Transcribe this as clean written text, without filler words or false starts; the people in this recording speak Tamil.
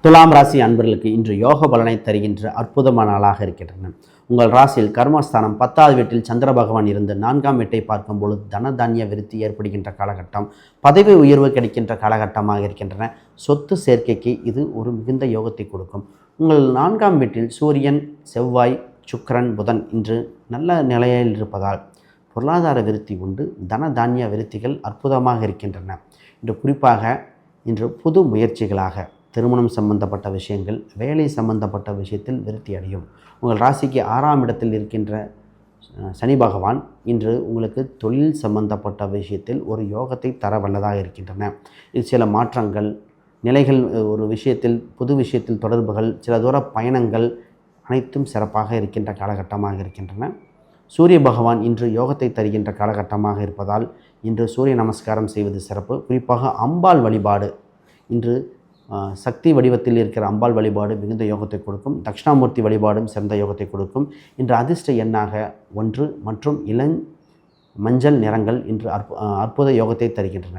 துலாம் ராசி அன்பர்களுக்கு இன்று யோக பலனை தருகின்ற அற்புதமான நாளாக இருக்கின்றன. உங்கள் ராசியில் கர்மஸ்தானம் 10வது வீட்டில் சந்திர பகவான் இருந்து 4ஆம் வீட்டை பார்க்கும் பொழுது தனதானிய விருத்தி ஏற்படுகின்ற காலகட்டம், பதவி உயர்வு கிடைக்கின்ற காலகட்டமாக இருக்கின்றன. சொத்து சேர்க்கைக்கு இது ஒரு மிகுந்த யோகத்தை கொடுக்கும். உங்கள் 4ஆம் வீட்டில் சூரியன், செவ்வாய், சுக்கிரன், புதன் இன்று நல்ல நிலையில் இருப்பதால் பொருளாதார விருத்தி உண்டு. தனதானிய விருத்திகள் அற்புதமாக இருக்கின்றன. இன்று குறிப்பாக இன்று புது முயற்சிகளாக திருமணம் சம்பந்தப்பட்ட விஷயங்கள், வேலை சம்பந்தப்பட்ட விஷயத்தில் விருத்தி அடையும். உங்கள் ராசிக்கு 6ஆம் இடத்தில் இருக்கின்ற சனி பகவான் இன்று உங்களுக்கு தொழில் சம்பந்தப்பட்ட விஷயத்தில் ஒரு யோகத்தை தர வல்லதாக இருக்கின்றன. இது சில மாற்றங்கள், நிலைகள், ஒரு விஷயத்தில் புது விஷயத்தில் தொடர்புகள், சில தூர பயணங்கள் அனைத்தும் சிறப்பாக இருக்கின்ற காலகட்டமாக இருக்கின்றன. சூரிய பகவான் இன்று யோகத்தை தருகின்ற காலகட்டமாக இருப்பதால் இன்று சூரிய நமஸ்காரம் செய்வது சிறப்பு. குறிப்பாக அம்பாள் வழிபாடு, இன்று சக்தி வடிவத்தில் இருக்கிற அம்பாள் வழிபாடு மிகுந்த யோகத்தை கொடுக்கும். தட்சிணாமூர்த்தி வழிபாடும் சிறந்த யோகத்தை கொடுக்கும். இன்று அதிர்ஷ்ட எண்ணாக 1 மற்றும் மஞ்சள் நிறங்கள் இன்று அற்புத யோகத்தை தருகின்றன.